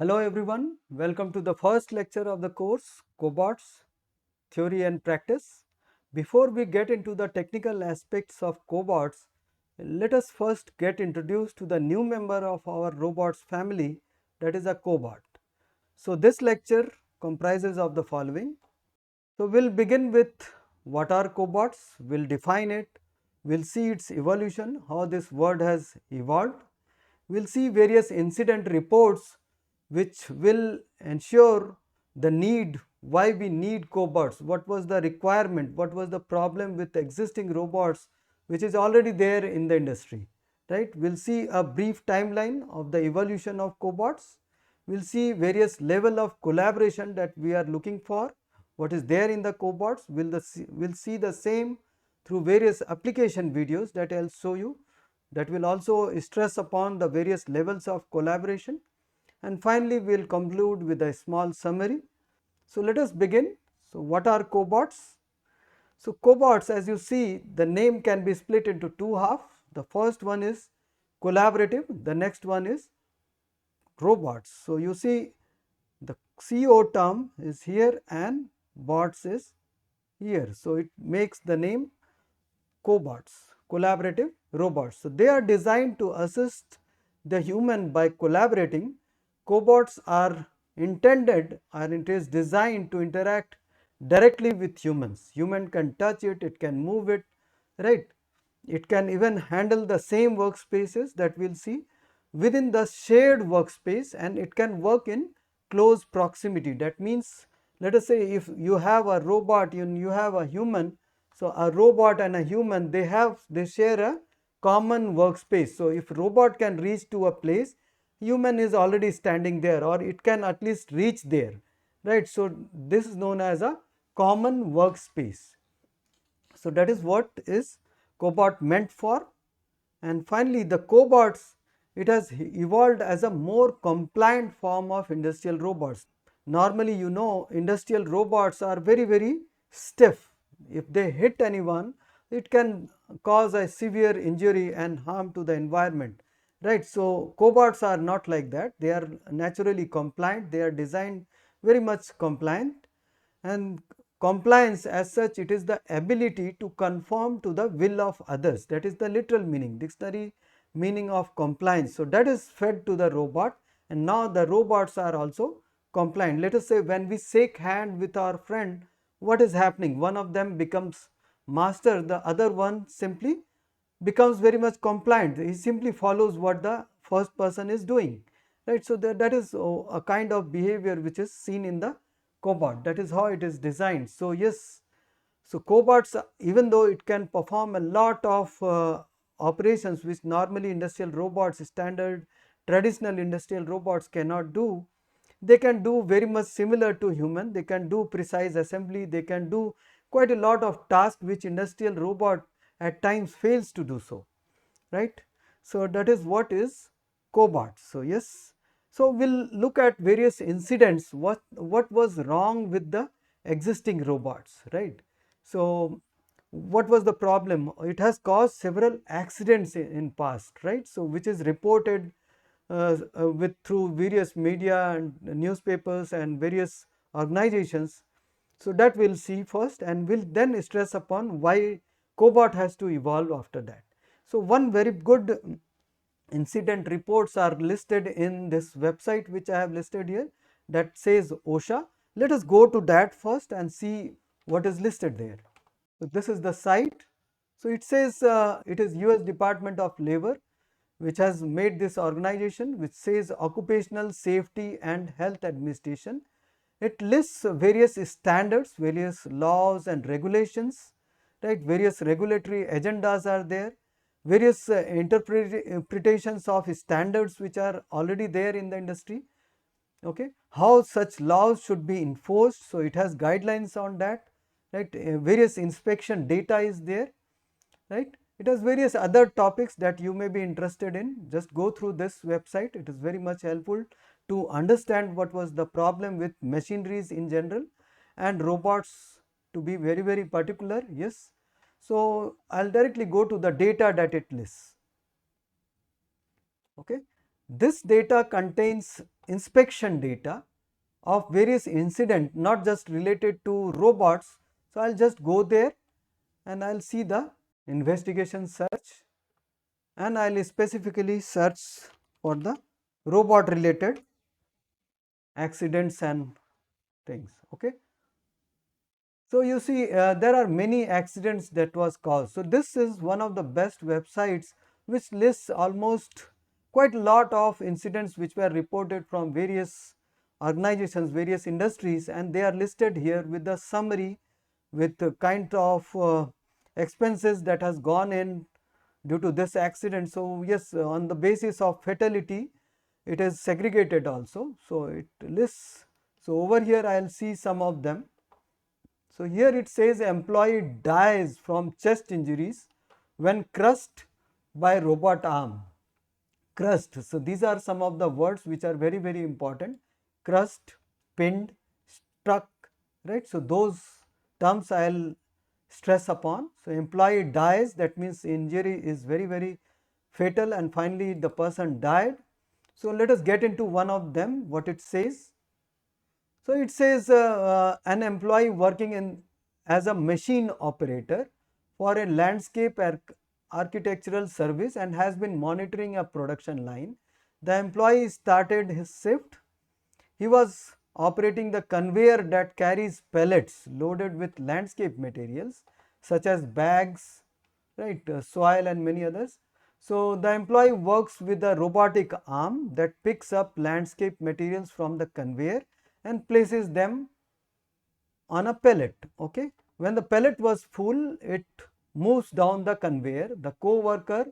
Hello everyone, welcome to the first lecture of the course Cobots Theory and Practice. Before we get into the technical aspects of cobots, let us first get introduced to the new member of our robots family, that is a cobot. So this lecture comprises of the following. So we'll begin with what are cobots, we'll define it, we'll see its evolution, how this word has evolved. We'll see various incident reports which will ensure the need, why we need cobots, what was the requirement, what was the problem with existing robots which is already there in the industry, right. We'll see a brief timeline of the evolution of cobots. We'll see various level of collaboration that we are looking for, what is there in the cobots. We'll see the same through various application videos that I'll show you, that will also stress upon the various levels of collaboration, and finally we will conclude with a small summary. So let us begin. So what are cobots? So cobots, as you see, the name can be split into two halves. The first one is collaborative, the next one is robots. So you see the CO term is here and bots is here. So it makes the name cobots, collaborative robots. So they are designed to assist the human by collaborating. Cobots are intended, or it is designed to interact directly with humans. Human can touch it, it can move it, right. It can even handle the same workspaces that we will see within the shared workspace, and it can work in close proximity. That means, let us say if you have a robot and you have a human, so a robot and a human, they share a common workspace. So if robot can reach to a place, human is already standing there, or it can at least reach there, right. So this is known as a common workspace. So that is what is cobot meant for. And finally the cobots, it has evolved as a more compliant form of industrial robots. Normally, you know, industrial robots are very stiff. If they hit anyone, it can cause a severe injury and harm to the environment, right. So cobots are not like that, they are naturally compliant, they are designed very much compliant. And compliance as such, it is the ability to conform to the will of others. That is the literal meaning, dictionary meaning of compliance. So that is fed to the robot, and now the robots are also compliant. Let us say when we shake hand with our friend, what is happening? One of them becomes master, the other one simply becomes very much compliant. He simply follows what the first person is doing, right. So that is a kind of behavior which is seen in the cobot. That is how it is designed. So yes, so cobots, even though it can perform a lot of operations which normally industrial robots, standard traditional industrial robots cannot do, they can do very much similar to human. They can do precise assembly, they can do quite a lot of tasks which industrial robot at times fails to do so, right. So that is what is cobot. So yes, so we'll look at various incidents, what was wrong with the existing robots, right. So what was the problem? It has caused several accidents in past, right. So which is reported with through various media and newspapers and various organizations. So that we'll see first, and we'll then stress upon why cobot has to evolve after that. So one very good incident reports are listed in this website which I have listed here, that says OSHA. Let us go to that first and see what is listed there. So this is the site. So it says it is US Department of Labor which has made this organization, which says Occupational Safety and Health Administration. It lists various standards, various laws and regulations, right. Various regulatory agendas are there, various interpretations of standards which are already there in the industry, okay. How such laws should be enforced, so it has guidelines on that, right. Various inspection data is there, right. It has various other topics that you may be interested in. Just go through this website, it is very much helpful to understand what was the problem with machineries in general and robots, to be very particular. Yes, so I'll directly go to the data that it lists, okay. This data contains inspection data of various incidents, not just related to robots. So, I will just go there and I will see the investigation search, and I will specifically search for the robot related accidents and things. Okay. So, you see there are many accidents that was caused. So, this is one of the best websites which lists almost quite a lot of incidents which were reported from various organizations, various industries, and they are listed here with the summary, with the kind of expenses that has gone in due to this accident. So, yes, on the basis of fatality it is segregated also. So, it lists. So, over here I will see some of them. So, here it says employee dies from chest injuries when crushed by robot arm. Crushed. So, these are some of the words which are very, very important. Crushed, pinned, struck, right. So, those terms I will stress upon. So, employee dies, that means injury is very, very fatal, and finally the person died. So, let us get into one of them, what it says. So, it says an employee working in as a machine operator for a landscape architectural service and has been monitoring a production line. The employee started his shift. He was operating the conveyor that carries pellets loaded with landscape materials such as bags, right, soil and many others. So, the employee works with a robotic arm that picks up landscape materials from the conveyor and places them on a pellet. Okay. When the pellet was full, it moves down the conveyor. The co-worker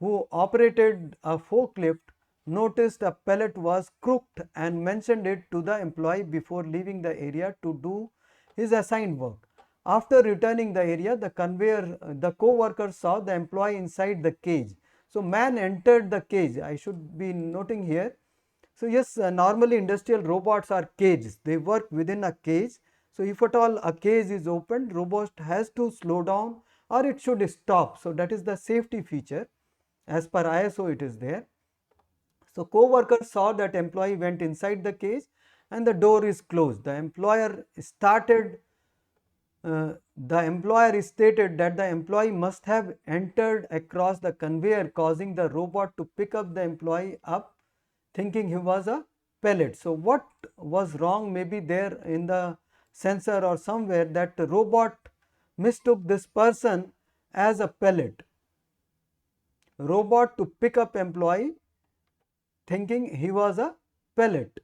who operated a forklift noticed a pellet was crooked and mentioned it to the employee before leaving the area to do his assigned work. After returning the area, the co-worker saw the employee inside the cage. So, man entered the cage. I should be noting here. So, yes, normally industrial robots are cages, they work within a cage. So, if at all a cage is opened, robot has to slow down or it should stop. So, that is the safety feature, as per ISO it is there. So, co-worker saw that employee went inside the cage and the door is closed. The employer stated that the employee must have entered across the conveyor, causing the robot to pick up the employee up thinking he was a pellet. So, what was wrong maybe there in the sensor or somewhere, that the robot mistook this person as a pellet. Robot to pick up employee thinking he was a pellet.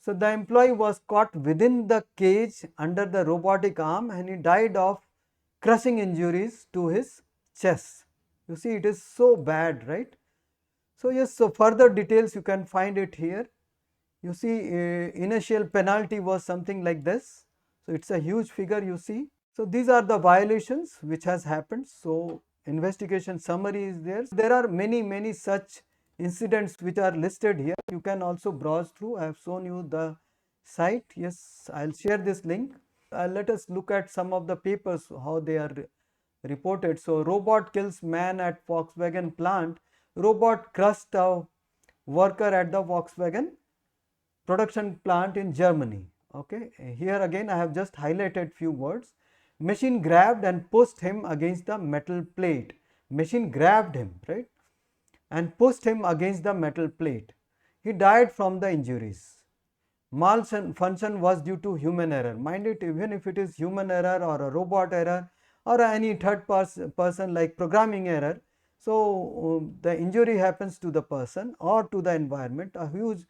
So, the employee was caught within the cage under the robotic arm and he died of crushing injuries to his chest. You see, it is so bad, right? So, yes, so further details you can find it here. You see, initial penalty was something like this. So, it is a huge figure you see. So, these are the violations which has happened. So, investigation summary is there. There are many such incidents which are listed here. You can also browse through. I have shown you the site. Yes, I will share this link. Let us look at some of the papers, how they are reported. So, robot kills man at Volkswagen plant. Robot crushed a worker at the Volkswagen production plant in Germany. Okay. Here again I have just highlighted few words. Machine grabbed and pushed him against the metal plate. Machine grabbed him, right, and pushed him against the metal plate. He died from the injuries. Malfunction was due to human error. Mind it, even if it is human error or a robot error or any third person like programming error. So, the injury happens to the person or to the environment. A huge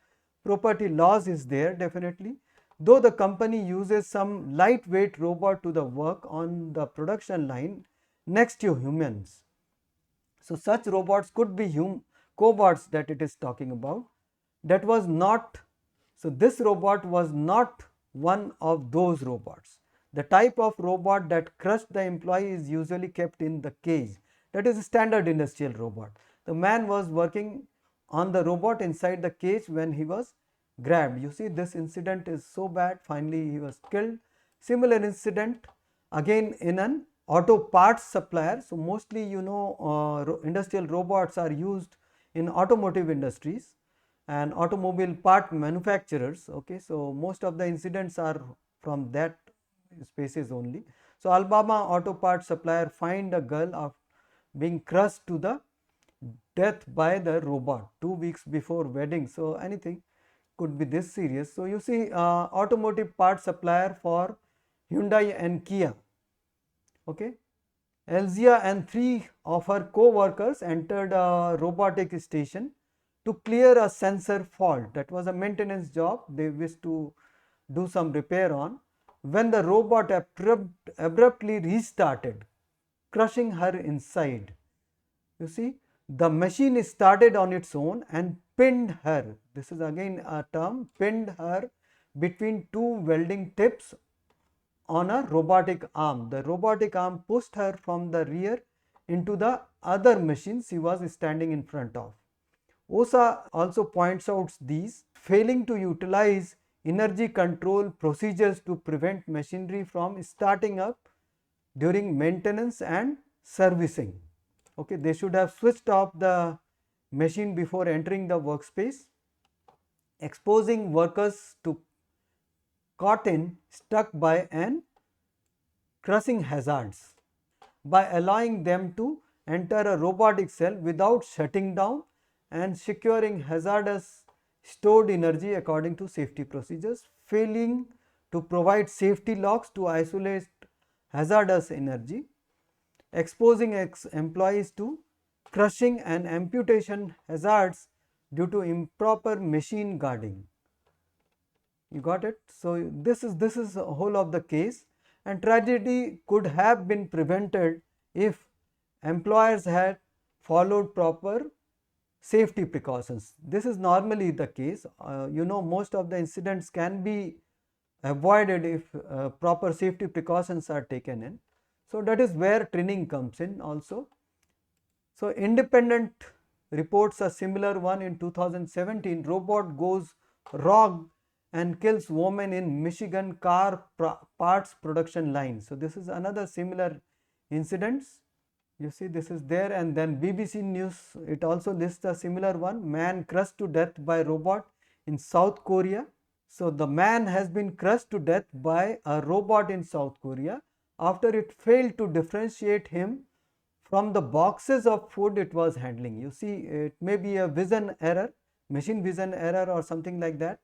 property loss is there definitely. Though the company uses some lightweight robot to the work on the production line next to humans. So, such robots could be cobots that it is talking about. That was not, so this robot was not one of those robots. The type of robot that crushed the employee is usually kept in the cage. That is a standard industrial robot. The man was working on the robot inside the cage when he was grabbed. You see, this incident is so bad, finally he was killed. Similar incident again in an auto parts supplier. So, mostly industrial robots are used in automotive industries. and automobile part manufacturers. Okay, so most of the incidents are from that spaces only. So Alabama auto part supplier fined a girl of being crushed to the death by the robot 2 weeks before wedding. So anything could be this serious. So you see, automotive part supplier for Hyundai and Kia. Okay, Elzia and 3 of her co-workers entered a robotic station to clear a sensor fault. That was a maintenance job they wished to do some repair on, when the robot abruptly restarted, crushing her inside. You see, the machine started on its own and pinned her. This is again a term, pinned her between 2 welding tips on a robotic arm. The robotic arm pushed her from the rear into the other machine she was standing in front of. OSA also points out these failing to utilize energy control procedures to prevent machinery from starting up during maintenance and servicing. Okay, they should have switched off the machine before entering the workspace, exposing workers to caught in stuck by an crushing hazards. By allowing them to enter a robotic cell without shutting down and securing hazardous stored energy according to safety procedures, failing to provide safety locks to isolate hazardous energy, exposing employees to crushing and amputation hazards due to improper machine guarding. You got it? So this is the whole of the case, and tragedy could have been prevented if employers had followed proper safety precautions. This is normally the case. Most of the incidents can be avoided if proper safety precautions are taken in. So that is where training comes in also. So independent reports a similar one in 2017. Robot goes rogue and kills woman in Michigan car parts production line. So this is another similar incidents. You see, this is there. And then BBC News, it also lists a similar one. Man crushed to death by robot in South Korea. So the man has been crushed to death by a robot in South Korea after it failed to differentiate him from the boxes of food it was handling. You see, it may be a vision error, machine vision error or something like that.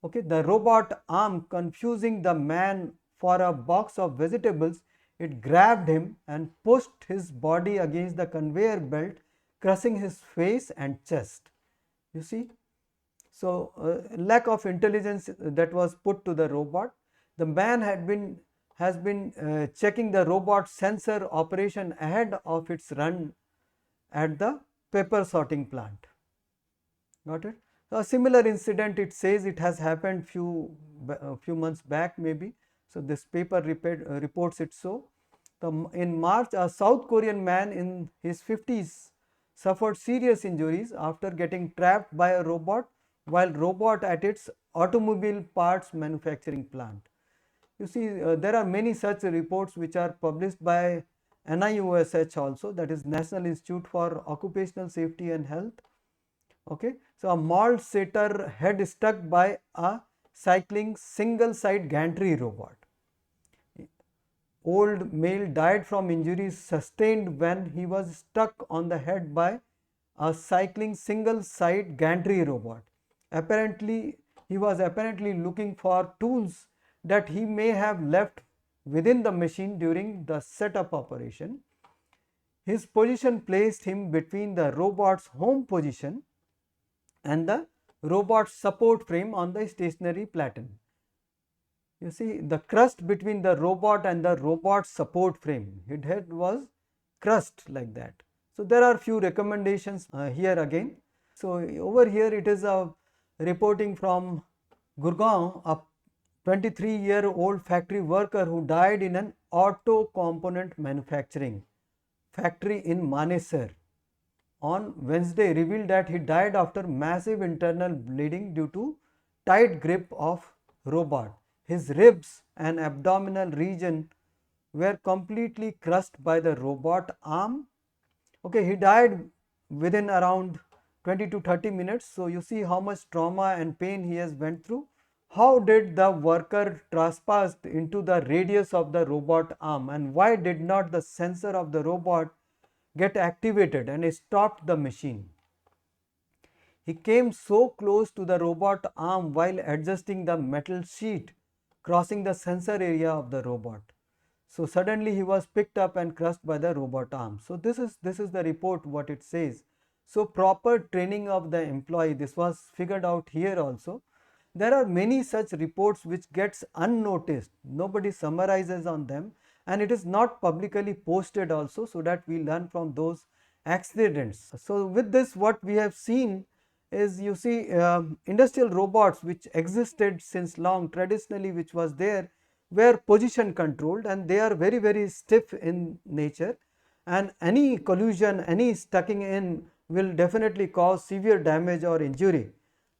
Okay, the robot arm confusing the man for a box of vegetables, it grabbed him and pushed his body against the conveyor belt, crushing his face and chest. You see, so lack of intelligence that was put to the robot. The man has been checking the robot sensor operation ahead of its run at the pepper sorting plant. Got it? So a similar incident, it says it has happened few months back maybe. So this paper reports it so. In March, a South Korean man in his 50s suffered serious injuries after getting trapped by a robot while robot at its automobile parts manufacturing plant. You see, there are many such reports which are published by NIOSH also, that is National Institute for Occupational Safety and Health. Okay, so a malt setter head stuck by a cycling single side gantry robot. Old male died from injuries sustained when he was stuck on the head by a cycling single side gantry robot. He was apparently looking for tools that he may have left within the machine during the setup operation. His position placed him between the robot's home position and the robot's support frame on the stationary platen. You see, the crust between the robot and the robot's support frame, his head was crushed like that. So there are few recommendations here again. So over here it is a reporting from Gurgaon, a 23-year-old factory worker who died in an auto component manufacturing factory in Manesar on Wednesday revealed that he died after massive internal bleeding due to tight grip of robot. His ribs and abdominal region were completely crushed by the robot arm. Okay, he died within around 20 to 30 minutes. So you see how much trauma and pain he has went through. How did the worker trespass into the radius of the robot arm, and why did not the sensor of the robot get activated and stopped the machine? He came so close to the robot arm while adjusting the metal sheet, crossing the sensor area of the robot. So suddenly he was picked up and crushed by the robot arm. So this is the report what it says. So proper training of the employee, this was figured out here also. There are many such reports which gets unnoticed. Nobody summarizes on them, and it is not publicly posted also, so that we learn from those accidents. So with this, what we have seen is, you see, industrial robots which existed since long traditionally, which was there, were position controlled, and they are very stiff in nature, and any collision, any stucking in will definitely cause severe damage or injury,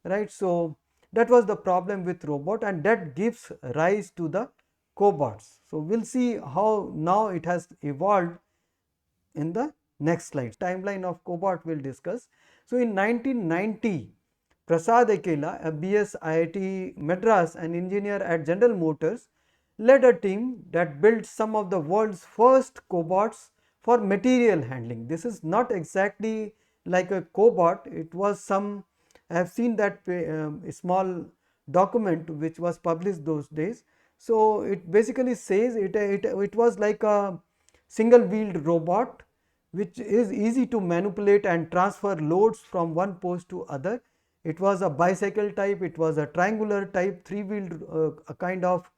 right? So that was the problem with robot, and that gives rise to the cobots. So we'll see how now it has evolved in the next slide. Timeline of cobot we'll discuss. So in 1990, Prasad Akela, a BS IIT Madras, an engineer at General Motors, led a team that built some of the world's first cobots for material handling. This is not exactly like a cobot, it was some, I have seen that small document which was published those days. So it basically says it was like a single wheeled robot which is easy to manipulate and transfer loads from one post to other. It was a bicycle type, it was a triangular type, three wheeled kind of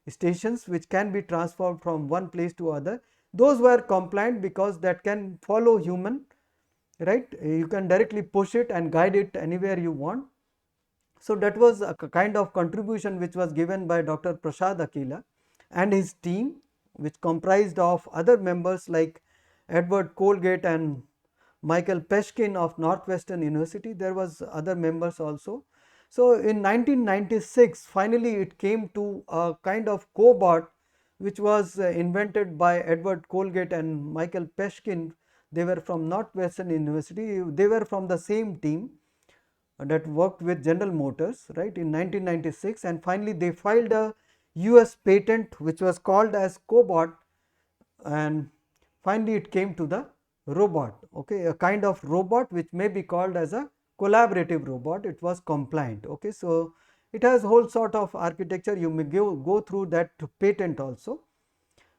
stations which can be transferred from one place to other. Those were compliant because that can follow human, right? You can directly push it and guide it anywhere you want. So that was a kind of contribution which was given by Dr. Prasad Akela and his team, which comprised of other members like Edward Colgate and Michael Peshkin of Northwestern University. There was other members also. So in 1996, finally it came to a kind of cobot which was invented by Edward Colgate and Michael Peshkin. They were from Northwestern University. They were from the same team that worked with General Motors, right, in 1996, and finally they filed a US patent which was called as cobot, and finally it came to the robot, okay, a kind of robot which may be called as a collaborative robot. It was compliant, okay. So it has whole sort of architecture, you may go through that patent also.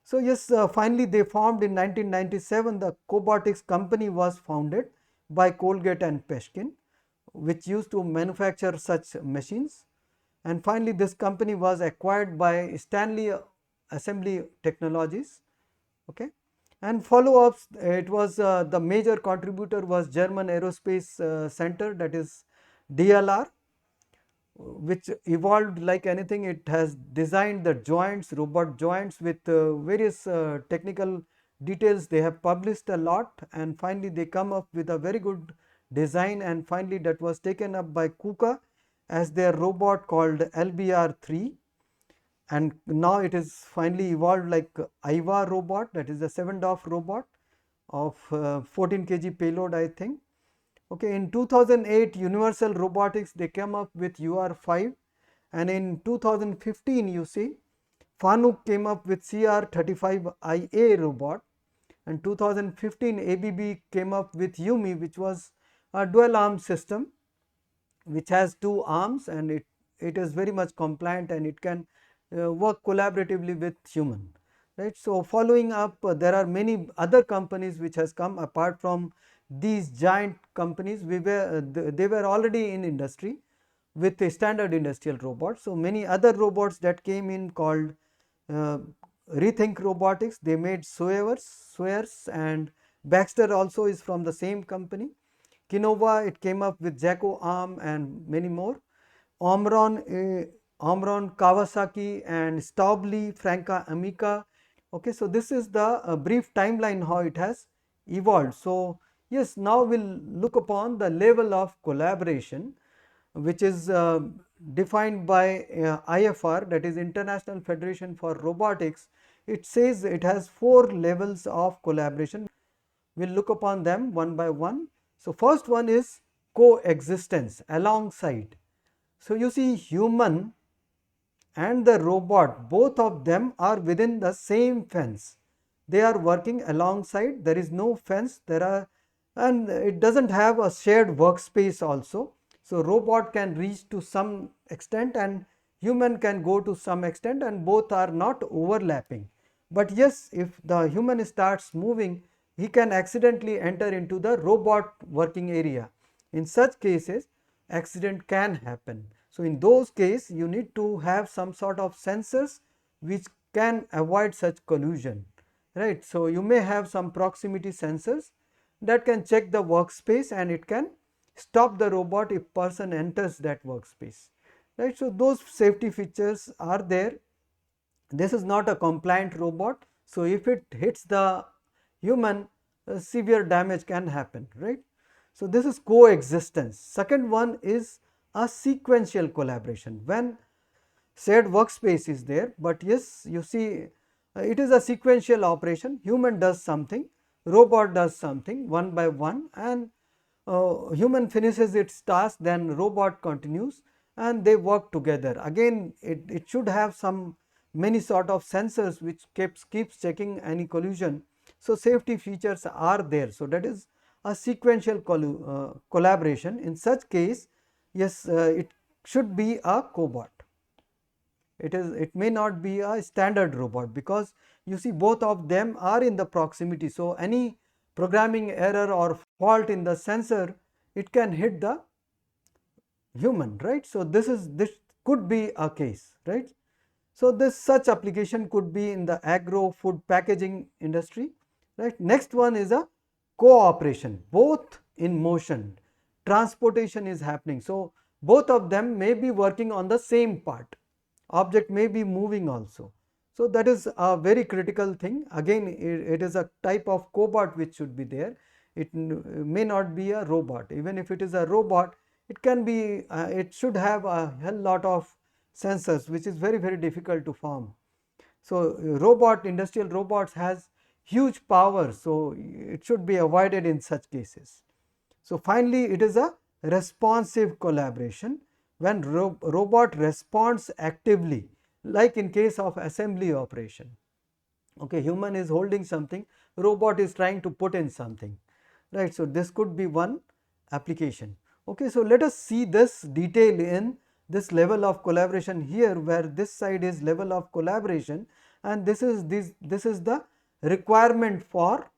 So yes, finally they formed in 1997, the Cobotics company was founded by Colgate and Peshkin, which used to manufacture such machines, and finally this company was acquired by Stanley Assembly Technologies, okay. And follow-ups, it was the major contributor was German Aerospace Center, that is DLR, which evolved like anything. It has designed the joints, robot joints, with various technical details. They have published a lot, and finally they come up with a very good design, and finally that was taken up by KUKA as their robot called LBR-3, and now it is finally evolved like IVA robot, that is a 7-DOF robot of 14 kg payload, I think. Okay, in 2008 Universal Robotics, they came up with UR5, and in 2015 you see Fanuc came up with CR35IA robot, and 2015 ABB came up with Yumi, which was a dual arm system which has 2 arms, and it is very much compliant, and it can work collaboratively with human, right. So following up, there are many other companies which has come apart from these giant companies. They were already in industry with a standard industrial robot. So many other robots that came in called uh, Rethink Robotics, they made Swears, and Baxter also is from the same company. Kinova, it came up with Jaco Arm and many more. Omron, Kawasaki, and Staubli, Franca Amica. Okay, so this is the brief timeline how it has evolved. So yes, now we'll look upon the level of collaboration, which is defined by IFR, that is International Federation for Robotics. It says it has 4 levels of collaboration. We'll look upon them one by one. So first one is coexistence alongside. So you see, human and the robot, both of them are within the same fence. They are working alongside, there is no fence, and it doesn't have a shared workspace also. So robot can reach to some extent and human can go to some extent, and both are not overlapping. But yes, if the human starts moving, he can accidentally enter into the robot working area. In such cases, accident can happen. So in those cases, you need to have some sort of sensors which can avoid such collision, right? So you may have some proximity sensors that can check the workspace and it can stop the robot if person enters that workspace, right? So those safety features are there. This is not a compliant robot, so if it hits the human, severe damage can happen, right? So this is coexistence. Second one is a sequential collaboration. When shared workspace is there, but yes, you see, it is a sequential operation. Human does something, robot does something one by one, and human finishes its task, then robot continues and they work together. Again, it should have some many sort of sensors which keeps checking any collision. So safety features are there. So that is a sequential collaboration. In such case, yes, it should be a cobot. It may not be a standard robot, because you see both of them are in the proximity. So any programming error or fault in the sensor, it can hit the human, right? So this could be a case, right? So this such application could be in the agro food packaging industry, right? Next one is a cooperation, both in motion, transportation is happening. So both of them may be working on the same part, object may be moving also. So that is a very critical thing. Again, it is a type of cobot which should be there. It may not be a robot. Even if it is a robot, it can be, it should have a hell lot of sensors, which is very difficult to form. So industrial robots has huge power, so it should be avoided in such cases. So finally, it is a responsive collaboration. When robot responds actively, like in case of assembly operation. Okay, human is holding something, robot is trying to put in something, right? So this could be one application. Okay, so let us see this detail in this level of collaboration here, where this side is level of collaboration and this is the requirement for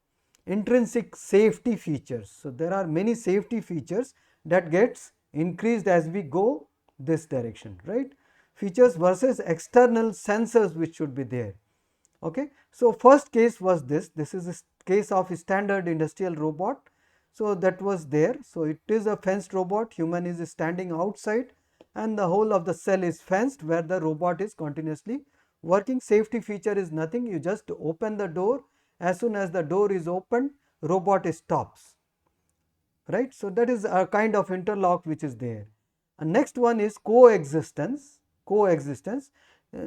intrinsic safety features. So there are many safety features that gets increased as we go this direction, right? Features versus external sensors which should be there. Okay, so first case was this is a case of a standard industrial robot. So that was there. So it is a fenced robot, human is standing outside and the whole of the cell is fenced, where the robot is continuously working. Safety feature is nothing, you just open the door, as soon as the door is opened, robot stops, right? So that is a kind of interlock which is there. And next one is coexistence.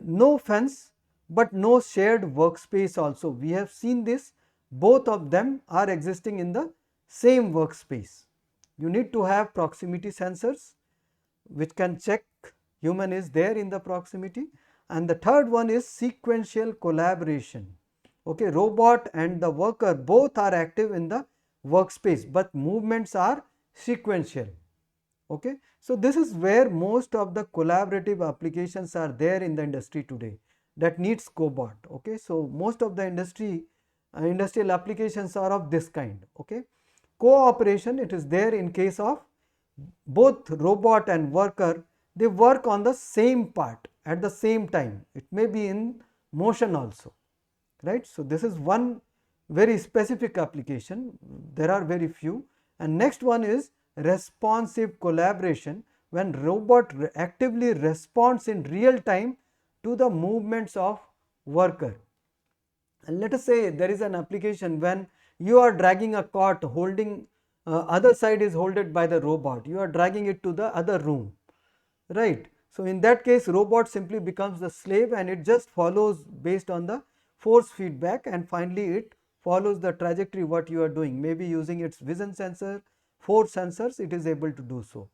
No fence but no shared workspace also. We have seen this, both of them are existing in the same workspace. You need to have proximity sensors which can check human is there in the proximity. And the third one is sequential collaboration. Okay, robot and the worker both are active in the workspace, but movements are sequential. Okay, so this is where most of the collaborative applications are there in the industry today, that needs cobot. Okay, so most of the industrial applications are of this kind. Okay, cooperation, it is there in case of both robot and worker, they work on the same part at the same time. It may be in motion also, right? So this is one very specific application, there are very few. And next one is responsive collaboration, when robot actively responds in real time to the movements of worker. And let us say there is an application when you are dragging a cart, holding other side is holded by the robot, you are dragging it to the other room, right? So in that case, robot simply becomes the slave and it just follows based on the force feedback, and finally it follows the trajectory what you are doing, maybe using its vision sensor, 4 sensors, it is able to do so,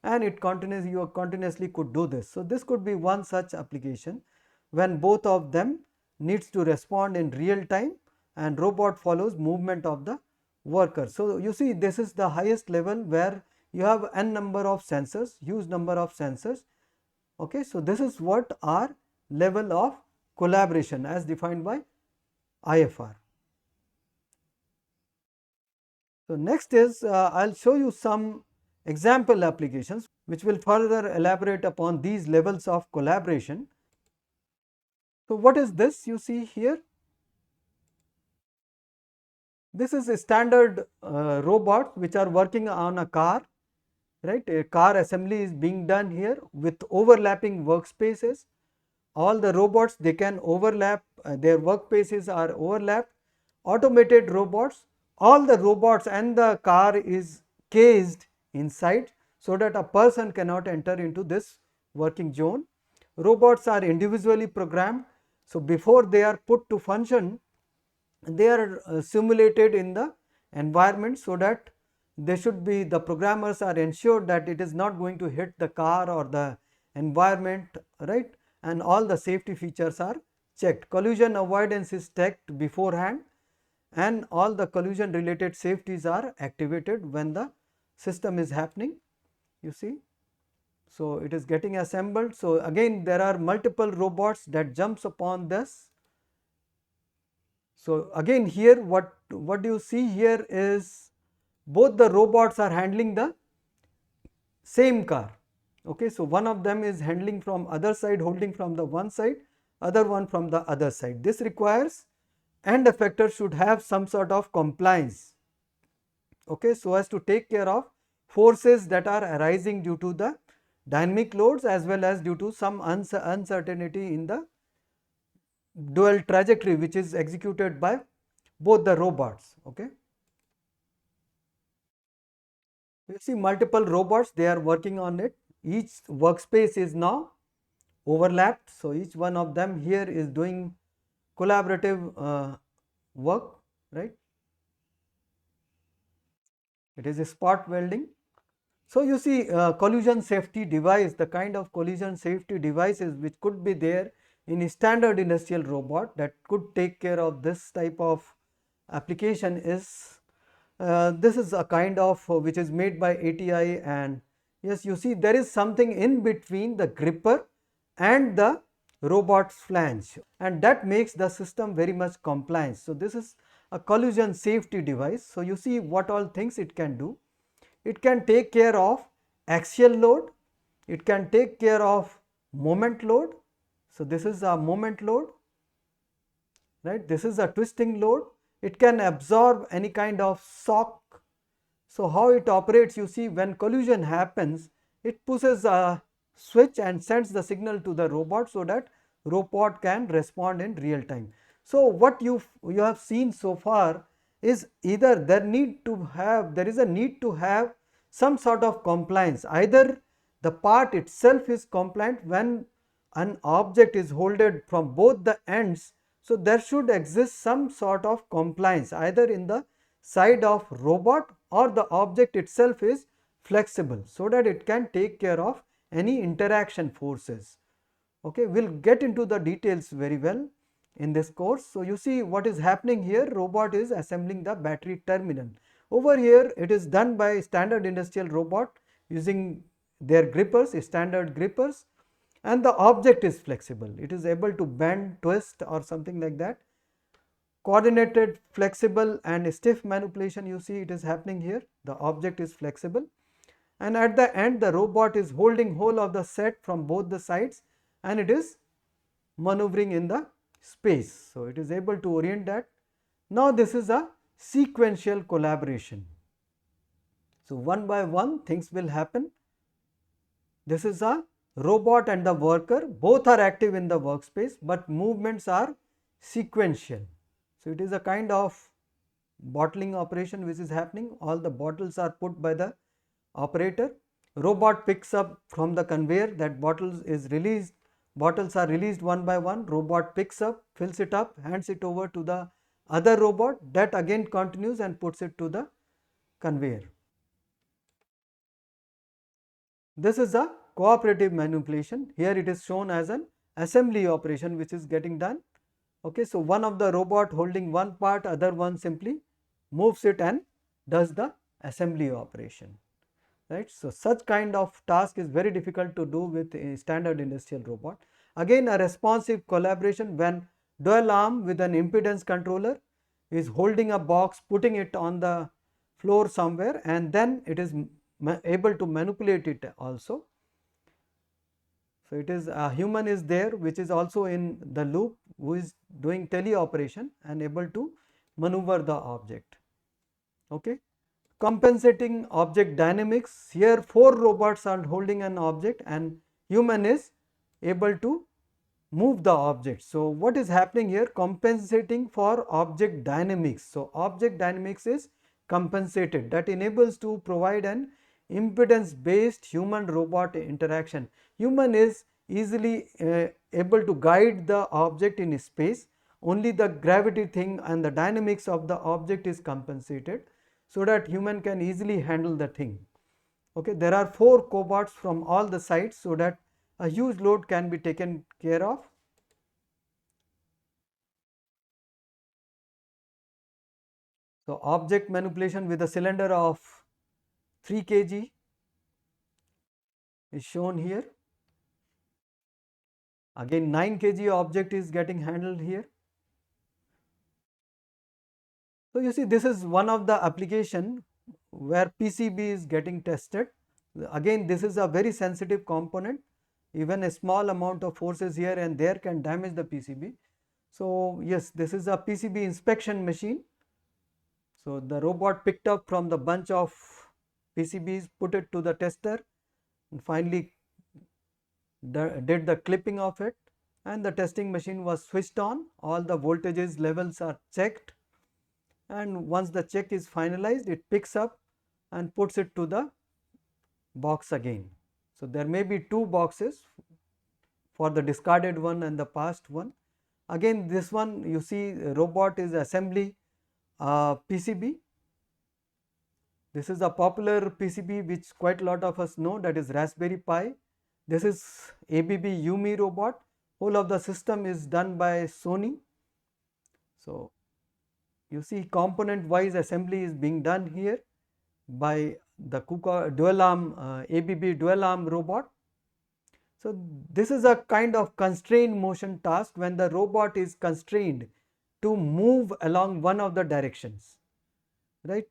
and you continuously could do this. So this could be one such application when both of them needs to respond in real time and robot follows movement of the worker. So you see, this is the highest level where you have n number of sensors, huge number of sensors. Okay, so this is what are level of collaboration as defined by IFR. So next is I will show you some example applications which will further elaborate upon these levels of collaboration. So what is this you see here? This is a standard robot which are working on a car, right? A car assembly is being done here with overlapping workspaces. All the robots, they can overlap, their workspaces are overlapped. Automated robots, all the robots and the car is caged inside so that a person cannot enter into this working zone. Robots are individually programmed, so before they are put to function, they are simulated in the environment so that they should be, the programmers are ensured that it is not going to hit the car or the environment, right, and all the safety features are checked. Collision avoidance is checked beforehand and all the collision related safeties are activated when the system is happening, you see. So it is getting assembled. So again there are multiple robots that jumps upon this. So again here what you see here is both the robots are handling the same car. Okay, so one of them is handling from other side, holding from the one side, other one from the other side. This requires end effector should have some sort of compliance, okay, so as to take care of forces that are arising due to the dynamic loads as well as due to some uncertainty in the dual trajectory which is executed by both the robots. Okay, you see multiple robots, they are working on it. Each workspace is now overlapped, so each one of them here is doing collaborative work, right. It is a spot welding. So you see collision safety device, the kind of collision safety devices which could be there in a standard industrial robot that could take care of this type of application is this is a kind of which is made by ATI, and yes, you see there is something in between the gripper and the robot's flange, and that makes the system very much compliant. So this is a collision safety device. So you see what all things it can do. It can take care of axial load, it can take care of moment load. So this is a moment load, right, this is a twisting load. It can absorb any kind of shock. So how it operates, you see, when collision happens, it pushes a switch and sends the signal to the robot so that robot can respond in real time. So what you have seen so far is either there is a need to have some sort of compliance. Either the part itself is compliant when an object is holded from both the ends. So there should exist some sort of compliance either in the side of robot or the object itself is flexible so that it can take care of any interaction forces. Okay, we will get into the details very well in this course. So you see what is happening here, robot is assembling the battery terminal. Over here it is done by standard industrial robot using their grippers, standard grippers, and the object is flexible. It is able to bend, twist or something like that. Coordinated, flexible and stiff manipulation, you see it is happening here. The object is flexible and at the end the robot is holding whole of the set from both the sides and it is maneuvering in the space. So it is able to orient that. Now this is a sequential collaboration. So one by one things will happen. This is a robot and the worker, both are active in the workspace but movements are sequential. So it is a kind of bottling operation which is happening. All the bottles are put by the operator. Robot picks up from the conveyor, that bottles is released. Bottles are released one by one. Robot picks up, fills it up, hands it over to the other robot, that again continues and puts it to the conveyor. This is a cooperative manipulation. Here it is shown as an assembly operation which is getting done. Okay, so one of the robot holding one part, other one simply moves it and does the assembly operation, right. So such kind of task is very difficult to do with a standard industrial robot. Again, a responsive collaboration when dual arm with an impedance controller is holding a box, putting it on the floor somewhere, and then it is able to manipulate it also. So it is a human is there which is also in the loop, who is doing teleoperation and able to maneuver the object. Okay. Compensating object dynamics, here 4 robots are holding an object and human is able to move the object. So what is happening here? Compensating for object dynamics. So object dynamics is compensated, that enables to provide an impedance based human robot interaction. Human is easily able to guide the object in space, only the gravity thing and the dynamics of the object is compensated, so that human can easily handle the thing. Okay, there are 4 cobots from all the sides, so that a huge load can be taken care of. So object manipulation with a cylinder of 3 kg is shown here. Again 9 kg object is getting handled here. So you see, this is one of the application where PCB is getting tested. Again, this is a very sensitive component. Even a small amount of forces here and there can damage the PCB. So yes, this is a PCB inspection machine. So the robot picked up from the bunch of PCBs, put it to the tester, and finally did the clipping of it, and the testing machine was switched on. All the voltages levels are checked, and once the check is finalized, it picks up and puts it to the box again. So there may be 2 boxes for the discarded one and the passed one. Again, this one you see robot is assembly PCB. This is a popular PCB which quite a lot of us know, that is Raspberry Pi. This is ABB Yumi robot. Whole of the system is done by Sony. So you see component wise assembly is being done here by the KUKA dual arm ABB dual arm robot. So this is a kind of constrained motion task when the robot is constrained to move along one of the directions, right.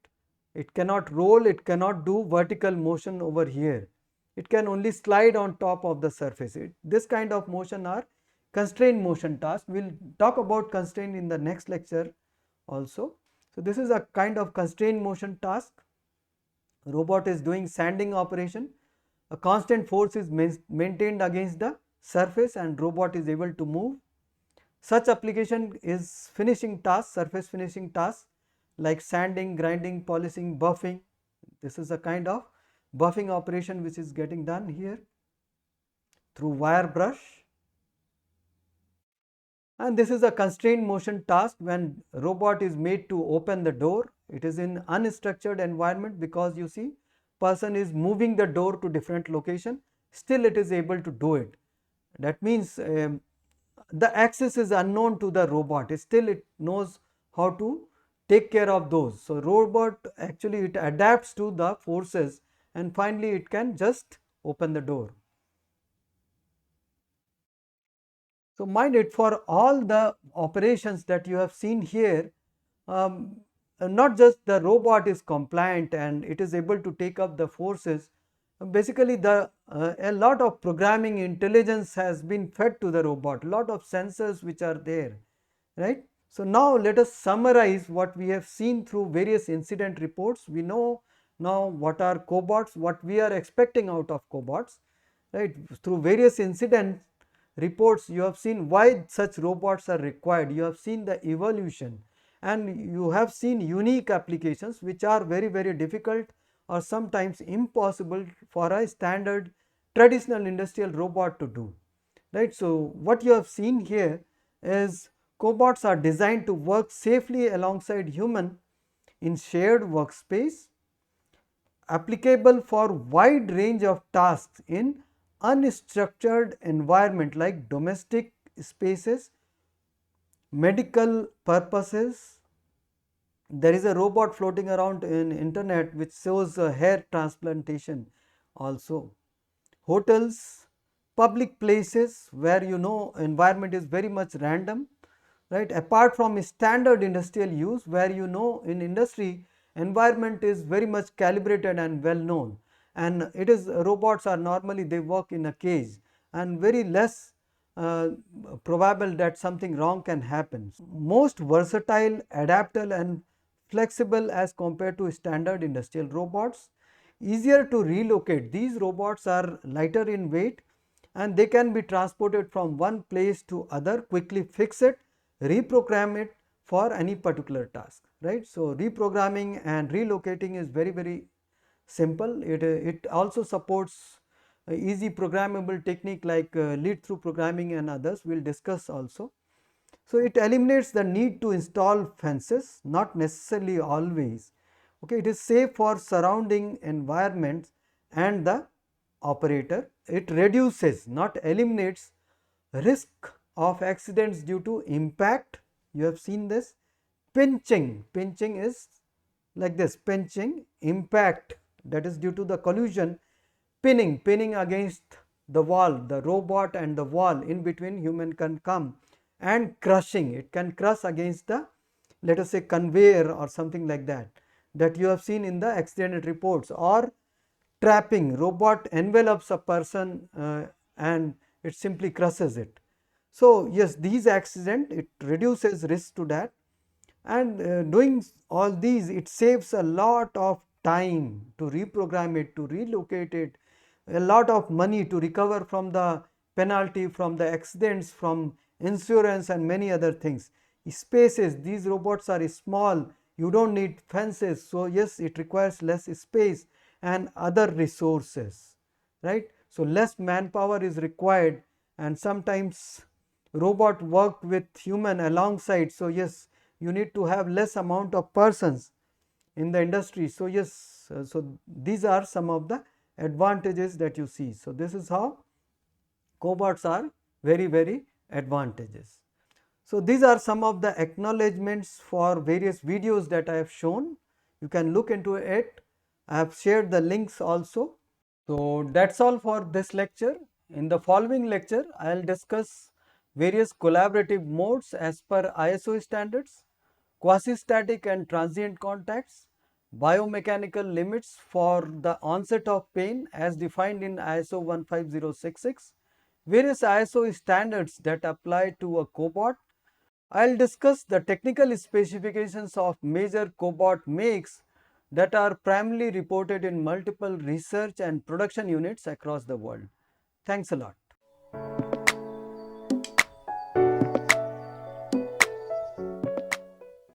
It cannot roll, it cannot do vertical motion over here, it can only slide on top of the surface. This kind of motion are constrained motion task. We will talk about constraint in the next lecture also. So this is a kind of constrained motion task. Robot is doing sanding operation. A constant force is maintained against the surface and robot is able to move. Such application is finishing task, surface finishing task like sanding, grinding, polishing, buffing. This is a kind of buffing operation which is getting done here through wire brush. And this is a constrained motion task when robot is made to open the door. It is in unstructured environment because you see person is moving the door to different location, still it is able to do it. That means the axis is unknown to the robot, still it knows how to take care of those. So robot actually it adapts to the forces and finally it can just open the door. So mind it, for all the operations that you have seen here, not just the robot is compliant and it is able to take up the forces, basically the a lot of programming intelligence has been fed to the robot, lot of sensors which are there, right. So now let us summarize what we have seen through various incident reports. We know now what are cobots, what we are expecting out of cobots, right. Through various incident reports you have seen why such robots are required, you have seen the evolution, and you have seen unique applications which are very difficult or sometimes impossible for a standard traditional industrial robot to do, right. So what you have seen here is cobots are designed to work safely alongside human in shared workspace. applicable for wide range of tasks in unstructured environment like domestic spaces, medical purposes. There is a robot floating around in internet which shows hair transplantation also. Hotels, public places where environment is very much random, right? Apart from standard industrial use where in industry environment is very much calibrated and well known, and it is robots are normally they work in a cage and very less probable that something wrong can happen. Most versatile, adaptable and flexible as compared to standard industrial robots, easier to relocate. These robots are lighter in weight and they can be transported from one place to other, quickly fix it, reprogram it for any particular task, right. So, reprogramming and relocating is very simple. It also supports easy programmable technique like lead through programming and others we will discuss also. So, it eliminates the need to install fences, not necessarily always. Okay, it is safe for surrounding environments and the operator. It reduces, not eliminates, risk of accidents due to impact. You have seen this. Pinching, pinching is like this, pinching, impact, that is due to the collision. Pinning, pinning against the wall, the robot and the wall, in between human can come. And crushing, it can crush against the, let us say, conveyor or something like that, that you have seen in the accident reports. Or trapping, robot envelops a person and it simply crushes it. So, yes, these accident, it reduces risk to that, and doing all these, it saves a lot of time to reprogram it, to relocate it, a lot of money to recover from the penalty, from the accidents, from insurance and many other things. Spaces, these robots are small, you do not need fences. So, yes, it requires less space and other resources, right. So, less manpower is required, and sometimes robot work with human alongside. So, yes, you need to have less amount of persons in the industry. So, yes, so these are some of the advantages that you see. So, this is how cobots are very advantageous. So, these are some of the acknowledgements for various videos that I have shown. You can look into it. I have shared the links also. So, that is all for this lecture. In the following lecture, I will discuss various collaborative modes as per ISO standards, quasi-static and transient contacts, biomechanical limits for the onset of pain as defined in ISO 15066, various ISO standards that apply to a cobot. I will discuss the technical specifications of major cobot makes that are primarily reported in multiple research and production units across the world. Thanks a lot.